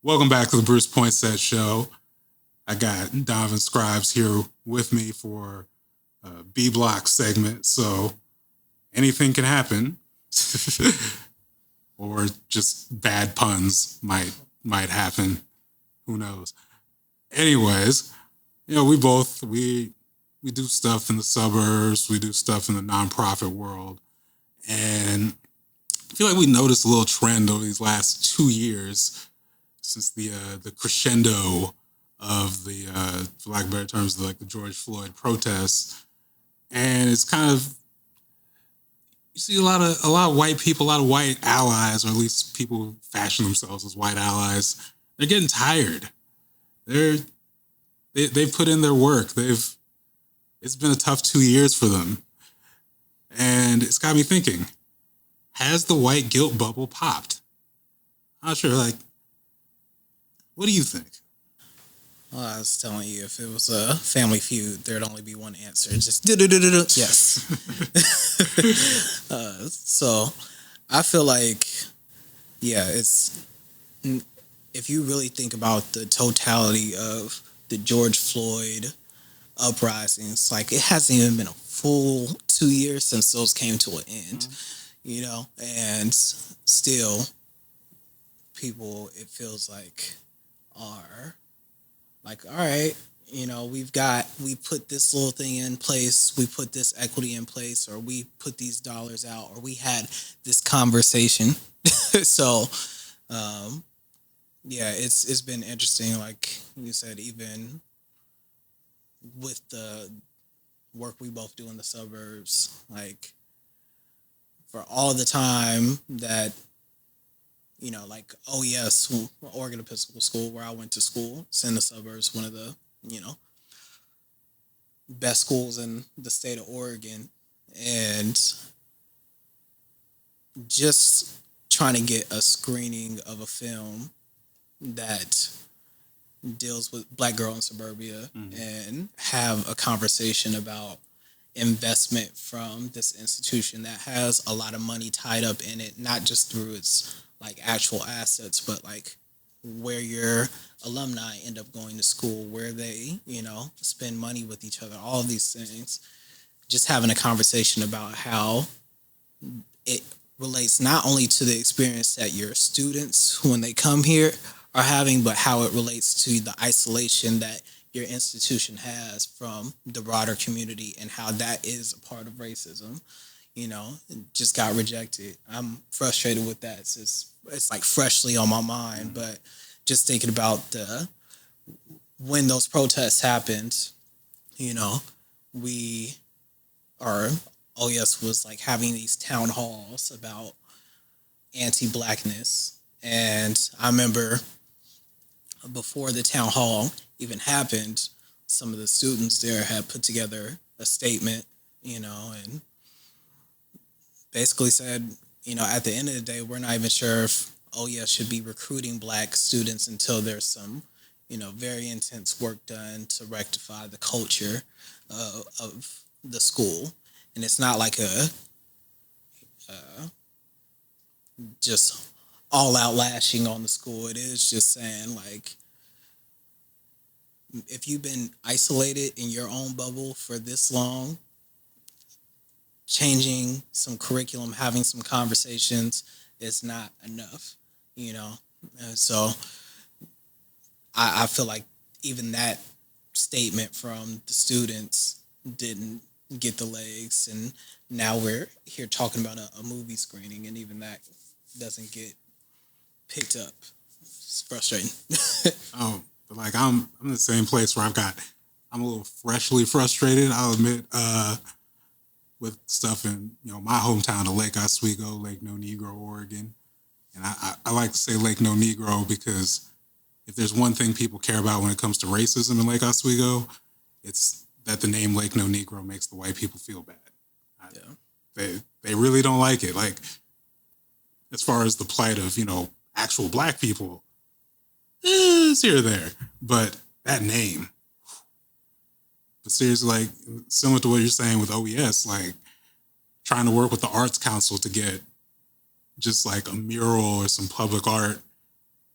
Welcome back to the Bruce Poinsette Show. I got Donovan Scribes here with me for a B Block segment, so anything can happen, or just bad puns might happen. Who knows? Anyways, we do stuff in the suburbs, we do stuff in the nonprofit world, and I feel like we noticed a little trend over these last 2 years since the crescendo of the, for lack of better terms, the George Floyd protests, and it's kind of, you see a lot of white people, a lot of white allies, or at least people who fashion themselves as white allies. They're getting tired. They've put in their work. It's been a tough 2 years for them, and it's got me thinking: has the white guilt bubble popped? I'm not sure. What do you think? Well, I was telling you, if it was a Family Feud, there'd only be one answer. Just do-do-do-do-do. Yes. So I feel like, it's, if you really think about the totality of the George Floyd uprisings, it hasn't even been a full 2 years since those came to an end, and still people, it feels like, are all right, we put this little thing in place, we put this equity in place, or we put these dollars out, or we had this conversation. So it's been interesting, like you said, even with the work we both do in the suburbs, for all the time that Oregon Episcopal School, where I went to school, it's in the suburbs, one of the, best schools in the state of Oregon. And just trying to get a screening of a film that deals with Black girl in suburbia, and have a conversation about investment from this institution that has a lot of money tied up in it, not just through its actual assets, but where your alumni end up going to school, where they, spend money with each other, all of these things. Just having a conversation about how it relates not only to the experience that your students, when they come here, are having, but how it relates to the isolation that your institution has from the broader community, and how that is a part of racism. Just got rejected. I'm frustrated with that. It's freshly on my mind, but just thinking about when those protests happened, we are, was having these town halls about anti-Blackness. And I remember before the town hall even happened, some of the students there had put together a statement, and basically said, at the end of the day, we're not even sure if OES should be recruiting Black students until there's some, very intense work done to rectify the culture of the school. And it's not like a just all out lashing on the school. It is just saying, if you've been isolated in your own bubble for this long, changing some curriculum, having some conversations is not enough, And so I feel like even that statement from the students didn't get the legs, and now we're here talking about a movie screening, and even that doesn't get picked up. It's frustrating. I'm in the same place where I'm a little freshly frustrated, I'll admit, with stuff in, my hometown of Lake Oswego, Lake No Negro, Oregon. And I like to say Lake No Negro because if there's one thing people care about when it comes to racism in Lake Oswego, it's that the name Lake No Negro makes the white people feel bad. They really don't like it. As far as the plight of, actual Black people, it's here or there. But that name, but seriously, similar to what you're saying with OES, trying to work with the Arts Council to get just a mural or some public art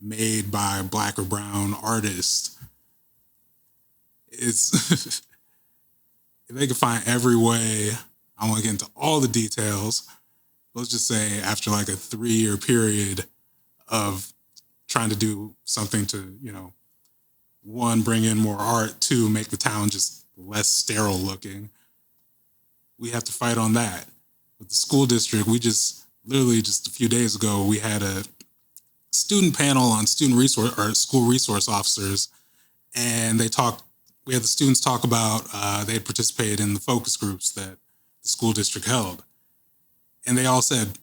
made by black or brown artists. It's if they could find every way, I won't get into all the details. Let's just say after like a 3-year period of trying to do something to, one, bring in more art, two, make the town just less sterile looking. We have to fight on that. With the school district, we literally just a few days ago, we had a student panel on student resource or school resource officers, and we had the students talk about they had participated in the focus groups that the school district held. And they all said,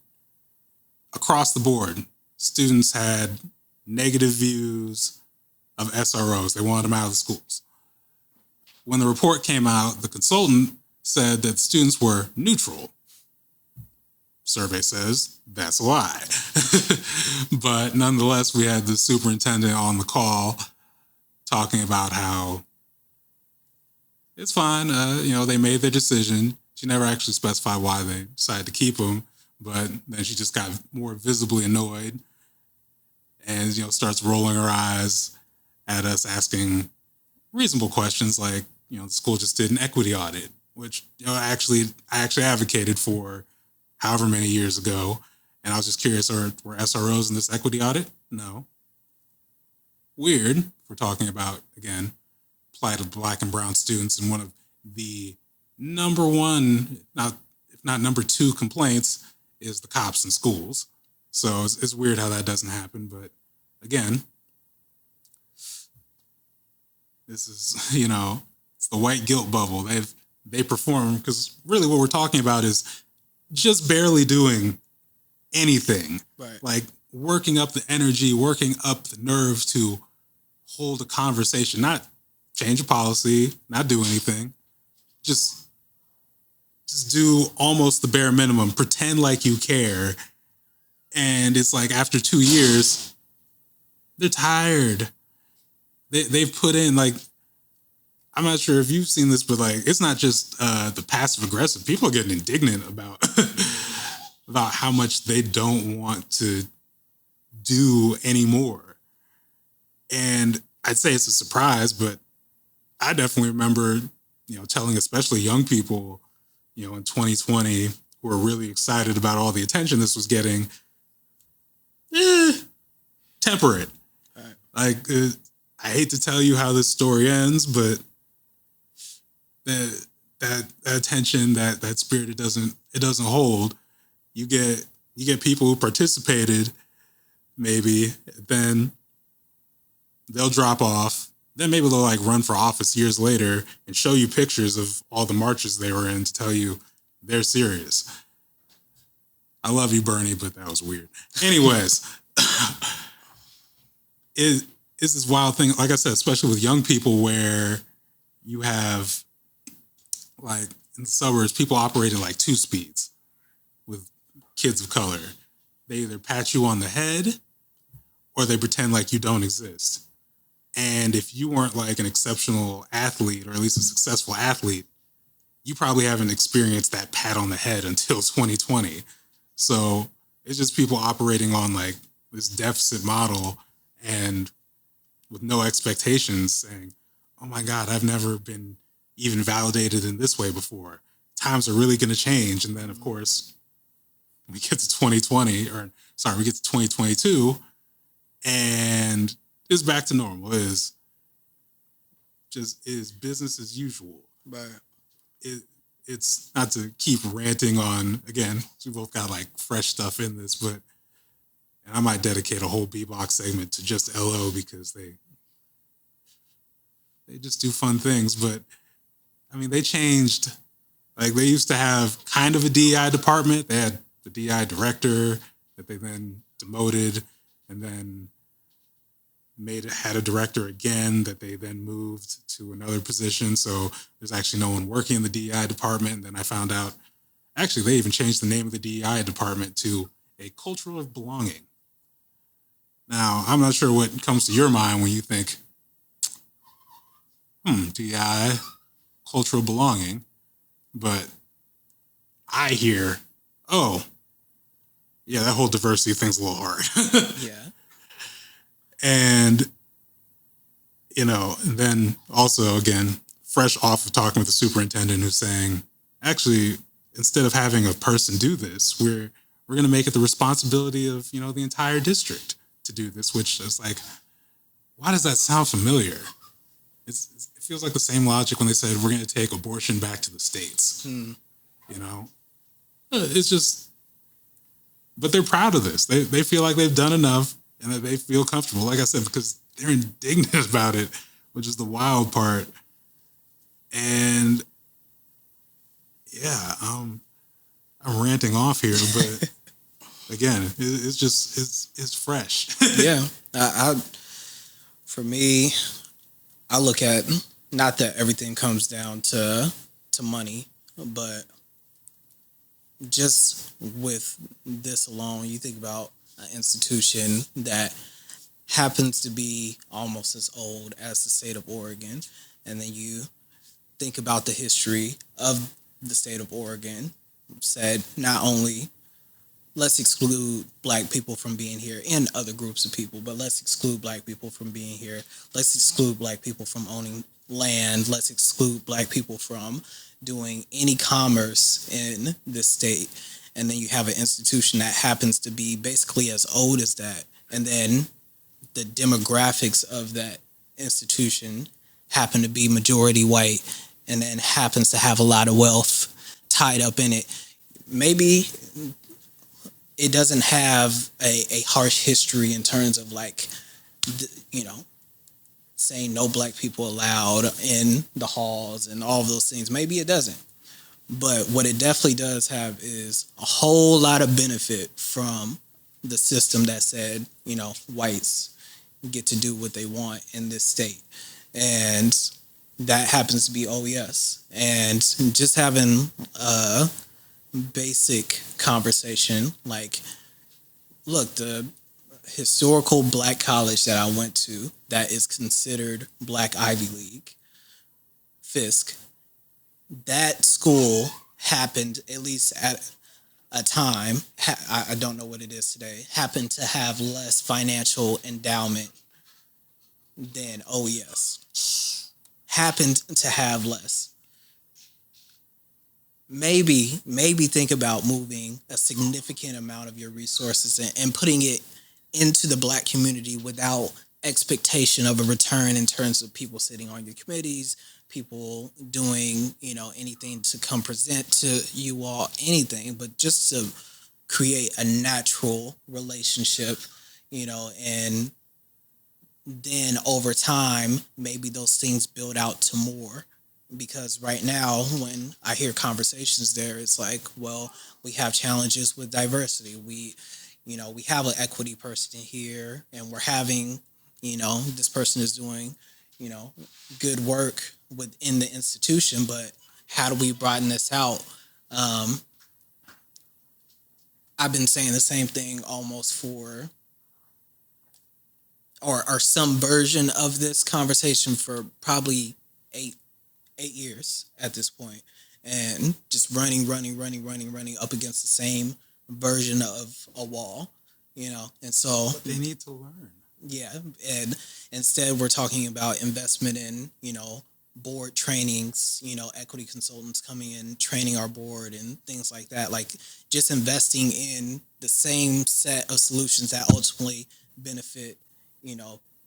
across the board, students had negative views of SROs. They wanted them out of the schools. When the report came out, the consultant said that students were neutral. Survey says that's a lie. But nonetheless, we had the superintendent on the call talking about how it's fine. They made their decision. She never actually specified why they decided to keep them, but then she just got more visibly annoyed and, starts rolling her eyes at us asking reasonable questions like, the school just did an equity audit, which, I actually advocated for however many years ago. And I was just curious, were SROs in this equity audit? No. Weird. If we're talking about, again, plight of black and brown students, and one of the number one, if not number two complaints is the cops in schools. So it's weird how that doesn't happen. But again, this is, it's the white guilt bubble. They perform, because really what we're talking about is just barely doing anything. Right. Like working up the energy, working up the nerve to hold a conversation, not change a policy, not do anything. Just do almost the bare minimum. Pretend like you care. And it's like after 2 years, they're tired. They've put in, like, I'm not sure if you've seen this, but like it's not just the passive aggressive. People are getting indignant about about how much they don't want to do anymore. And I'd say it's a surprise, but I definitely remember, telling especially young people, in 2020 who were really excited about all the attention this was getting, temper it. Right. Like, I hate to tell you how this story ends, but that attention, that spirit, it doesn't hold. You get people who participated, maybe, then they'll drop off. Then maybe they'll like run for office years later and show you pictures of all the marches they were in to tell you they're serious. I love you, Bernie, but that was weird. Anyways, it's this wild thing, like I said, especially with young people, where you have, like, in the suburbs, people operating like 2 speeds with kids of color. They either pat you on the head or they pretend like you don't exist. And if you weren't like an exceptional athlete, or at least a successful athlete, you probably haven't experienced that pat on the head until 2020. So it's just people operating on like this deficit model and with no expectations, saying, oh my God, I've never been even validated in this way before. Times are really going to change. And then, of course, we get to 2020, we get to 2022, and it's back to normal. It is business as usual. Right. It's not to keep ranting on, again, we both got like fresh stuff in this, but and I might dedicate a whole B-Box segment to just LO because they just do fun things. But I mean, they changed. Like, they used to have kind of a DEI department. They had the DEI director that they then demoted, and then had a director again that they then moved to another position. So there's actually no one working in the DEI department. And then I found out, actually, they even changed the name of the DEI department to a culture of belonging. Now, I'm not sure what comes to your mind when you think, DEI, cultural belonging. But I hear, oh, yeah, that whole diversity thing's a little hard. Yeah. And, and then also, again, fresh off of talking with the superintendent who's saying, actually, instead of having a person do this, we're going to make it the responsibility of, the entire district to do this, which is like, why does that sound familiar? It feels like the same logic when they said we're going to take abortion back to the states. It's just, but they're proud of this. They feel like they've done enough and that they feel comfortable. Like I said, because they're indignant about it, which is the wild part. And yeah, I'm ranting off here, but again, it's fresh. Yeah, for me, I look at, not that everything comes down to money, but just with this alone, you think about an institution that happens to be almost as old as the state of Oregon, and then you think about the history of the state of Oregon, said not only let's exclude black people from being here and other groups of people, but let's exclude black people from being here. Let's exclude black people from owning land. Let's exclude black people from doing any commerce in this state. And then you have an institution that happens to be basically as old as that. And then the demographics of that institution happen to be majority white, and then happens to have a lot of wealth tied up in it. Maybe it doesn't have a harsh history in terms of saying no black people allowed in the halls and all of those things. Maybe it doesn't. But what it definitely does have is a whole lot of benefit from the system that said, whites get to do what they want in this state. And that happens to be OES. And just having a basic conversation like, look, the historical black college that I went to that is considered Black Ivy League, Fisk, that school happened, at least at a time, I don't know what it is today, happened to have less financial endowment than OES. Happened to have less. Maybe think about moving a significant amount of your resources and putting it into the black community without expectation of a return in terms of people sitting on your committees, people doing, anything to come present to you all, anything, but just to create a natural relationship, and then over time, maybe those things build out to more. Because right now, when I hear conversations there, it's like, well, we have challenges with diversity. We have an equity person here, and we're having, this person is doing, good work within the institution, but how do we broaden this out? I've been saying the same thing almost for, or some version of this conversation for probably 8 years at this point, and just running up against the same version of a wall, and so but they need to learn. Yeah, and instead we're talking about investment in, board trainings, equity consultants coming in, training our board and things like that, like just investing in the same set of solutions that ultimately benefit,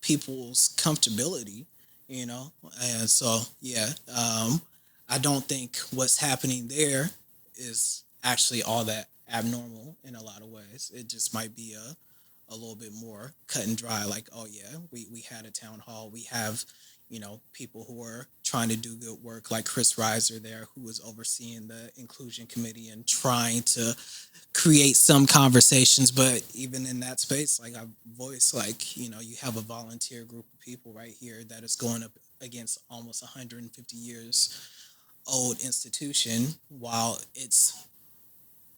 people's comfortability, and so, yeah, I don't think what's happening there is actually all that abnormal in a lot of ways. It just might be a little bit more cut and dry, like, oh yeah, we had a town hall. We have, people who are trying to do good work, like Chris Reiser there, who was overseeing the inclusion committee and trying to create some conversations. But even in that space, like I voiced, like, you have a volunteer group of people right here that is going up against almost 150 years old institution, while its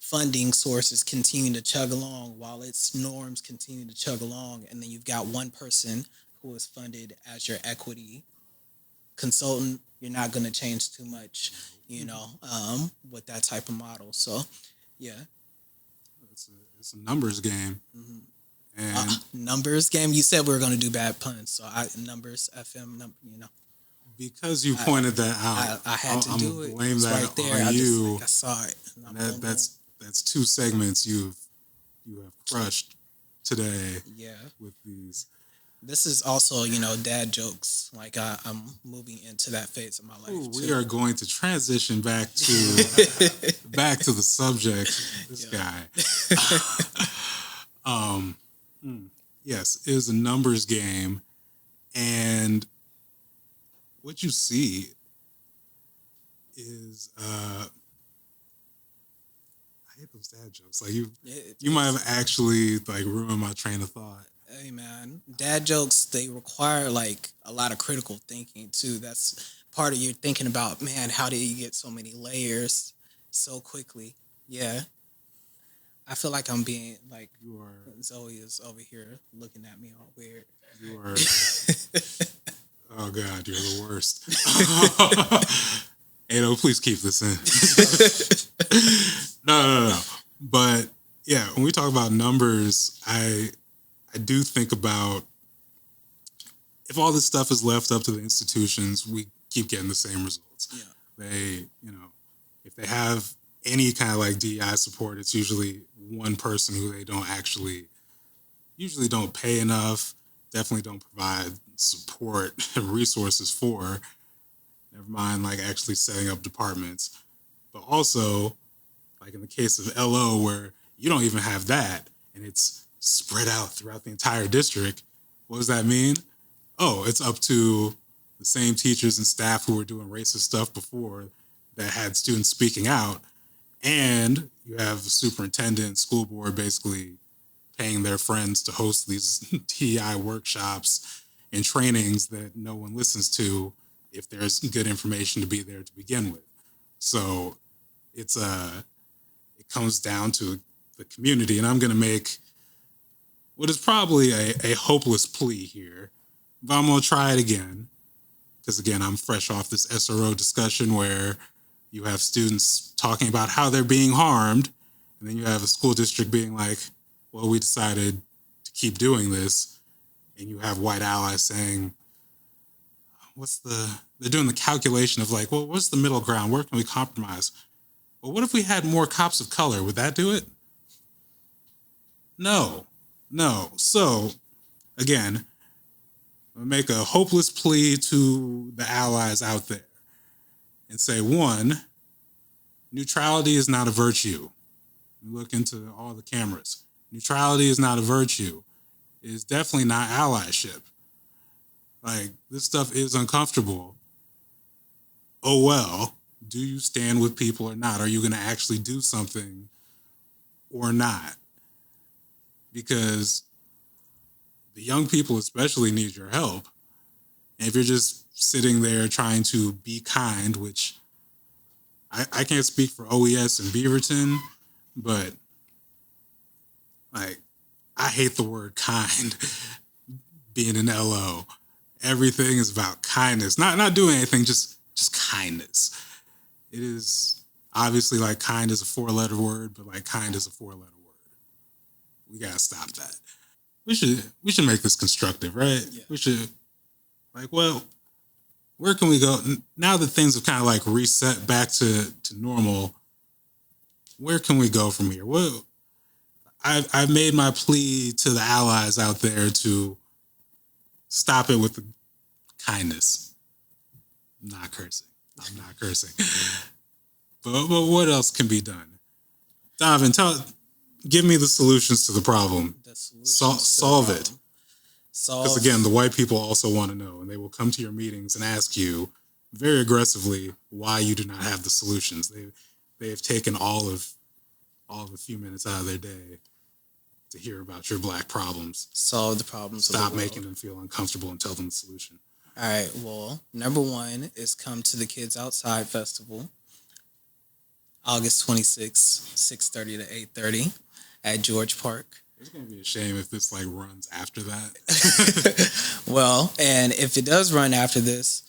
funding sources continue to chug along, while its norms continue to chug along, and then you've got one person who is funded as your equity consultant. You're not going to change too much, with that type of model. So, yeah, It's a numbers game, And Numbers game. You said we were going to do bad puns, so numbers FM. because you pointed that out, I had to do it. Blame It's that right there. on you. I saw it. That's 2 segments you have crushed today. Yeah. With these. This is also, dad jokes. Like I'm moving into that phase of my life. Ooh, we are going to transition back to the subject. This guy. Yes, it was a numbers game, and what you see is I hate those dad jokes. Like you might have actually like ruined my train of thought. Hey man, dad jokes, they require like a lot of critical thinking too. That's part of your thinking about, man, how did you get so many layers so quickly? Yeah. I feel like I'm being like, Zoe is over here looking at me all weird. You are. Oh God, you're the worst. Ado, please keep this in. No. But yeah, when we talk about numbers, I do think about if all this stuff is left up to the institutions, we keep getting the same results. Yeah. They, if they have any kind of like DEI support, it's usually one person who they usually don't pay enough, definitely don't provide support and resources for, never mind like actually setting up departments. But also, like in the case of LO, where you don't even have that, and it's spread out throughout the entire district, what does that mean? Oh, it's up to the same teachers and staff who were doing racist stuff before that had students speaking out, and you have the superintendent, school board basically paying their friends to host these TI workshops and trainings that no one listens to if there's good information to be there to begin with. So it comes down to the community, and I'm going to make what is probably a hopeless plea here, but I'm going to try it again because, again, I'm fresh off this SRO discussion where you have students talking about how they're being harmed, and then you have a school district being like, well, we decided to keep doing this, and you have white allies saying, they're doing the calculation of like, well, what's the middle ground? Where can we compromise? Well, what if we had more cops of color? Would that do it? No. So, again, I'll make a hopeless plea to the allies out there and say, 1, neutrality is not a virtue. You look into all the cameras. Neutrality is not a virtue. It is definitely not allyship. Like, this stuff is uncomfortable. Oh well, do you stand with people or not? Are you going to actually do something or not? Because the young people especially need your help. And if you're just sitting there trying to be kind, which I can't speak for OES and Beaverton, but like, I hate the word kind being an LO. Everything is about kindness. Not doing anything, just kindness. It is obviously like kind is a 4-letter word, but like kind is a 4-letter word. We gotta stop that. We should make this constructive, right? Yeah. We should like, well, where can we go now that things have kind of like reset back to normal? Where can we go from here? Well, I've made my plea to the allies out there to stop it with the kindness. I'm not cursing. But what else can be done? Donovan, give me the solutions to the problem. Solve it. Because again, the white people also want to know, and they will come to your meetings and ask you very aggressively why you do not have the solutions. They have taken all of a few minutes out of their day to hear about your black problems. Solve the problems. Stop making them feel uncomfortable and tell them the solution. All right. Well, number 1 is come to the Kids Outside Festival, August 26th, 6:30 to 8:30 at George Park. It's going to be a shame if this like runs after that. Well, and if it does run after this,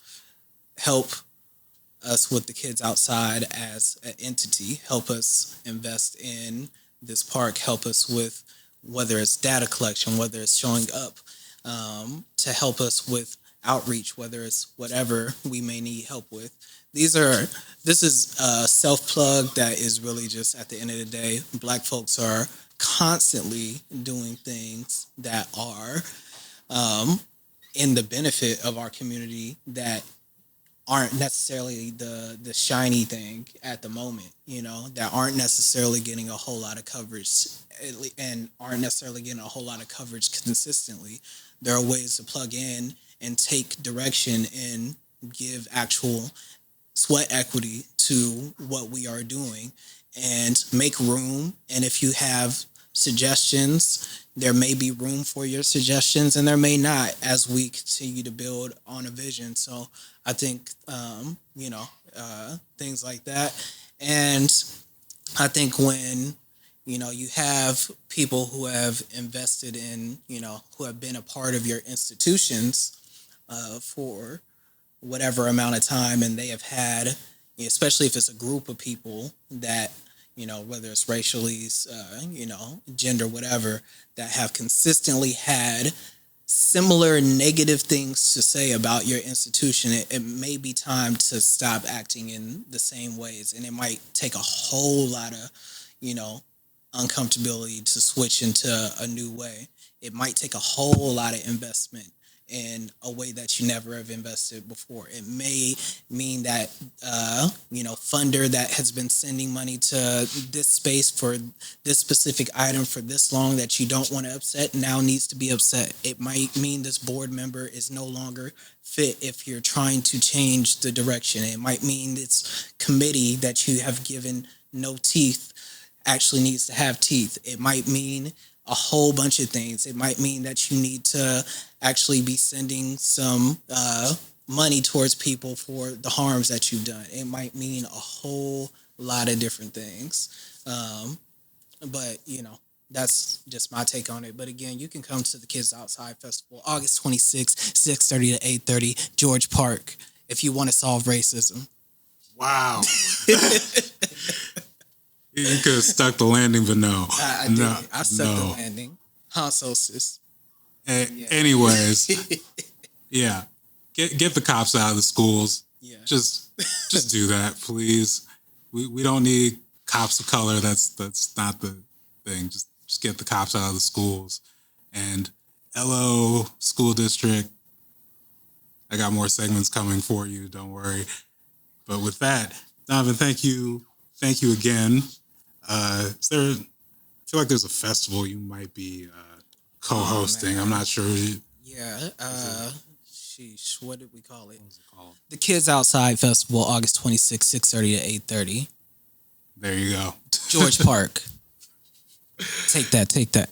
help us with the Kids Outside as an entity. Help us invest in this park. Help us with whether it's data collection, whether it's showing up to help us with outreach, whether it's whatever we may need help with. This is a self plug that is really just at the end of the day, Black folks are constantly doing things that are in the benefit of our community that aren't necessarily the shiny thing at the moment, that aren't necessarily getting a whole lot of coverage and aren't necessarily getting a whole lot of coverage consistently. There are ways to plug in and take direction and give actual sweat equity to what we are doing and make room. And if you have suggestions, there may be room for your suggestions and there may not as we continue to build on a vision. So I think, things like that. And I think when, you have people who have invested in, who have been a part of your institutions for whatever amount of time, and they have had, especially if it's a group of people that, whether it's racially, gender, whatever, that have consistently had similar negative things to say about your institution, it may be time to stop acting in the same ways. And it might take a whole lot of, uncomfortability to switch into a new way. It might take a whole lot of investment in a way that you never have invested before. It may mean that, funder that has been sending money to this space for this specific item for this long that you don't want to upset now needs to be upset. It might mean this board member is no longer fit if you're trying to change the direction. It might mean this committee that you have given no teeth actually needs to have teeth. It might mean a whole bunch of things. It might mean that you need to actually be sending some money towards people for the harms that you've done. It might mean a whole lot of different things. But, that's just my take on it. But again, you can come to the Kids Outside Festival, August 26th, 6:30 to 8:30, George Park, if you want to solve racism. Wow. You could have stuck the landing, but no. I did. I stuck the landing. So sis. Anyways, yeah. Get the cops out of the schools. Yeah. Just do that, please. We don't need cops of color. That's not the thing. Just get the cops out of the schools. And LO School District, I got more segments coming for you. Don't worry. But with that, Donovan, thank you again. I feel like there's a festival you might be co-hosting. I'm not sure. Yeah. Sheesh. What did we call it? What was it called? The Kids Outside Festival, August 26th, 6:30 to 8:30. There you go. George Park. Take that.